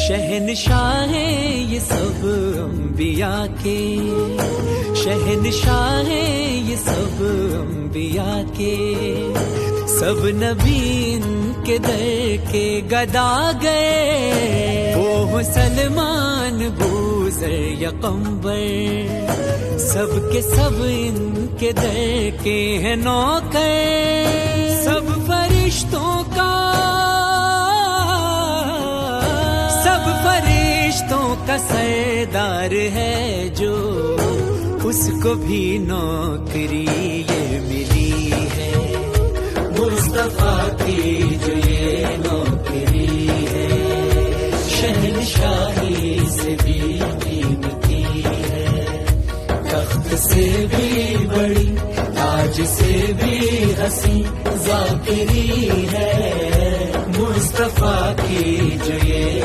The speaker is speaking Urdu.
شہنشاہ ہیں یہ سب انبیاء کے، شہنشاہ ہیں یہ سب انبیاء کے، سب نبی ان کے در کے گدا گئے، وہ سلمان بوذر یا قمبر، سب کے سب ان کے در کے ہیں نوکر، سب فرشتوں کا، سب فرشتوں کا سردار ہے جو، اس کو بھی نوکری یہ ملی ہے، مصطفیٰ کی جو یہ نوکری ہے، شہنشاہی سے بھی قیمتی ہے، تخت سے بھی بڑی، تاج سے بھی حسین ذاکری ہے، مصطفیٰ کی جو یہ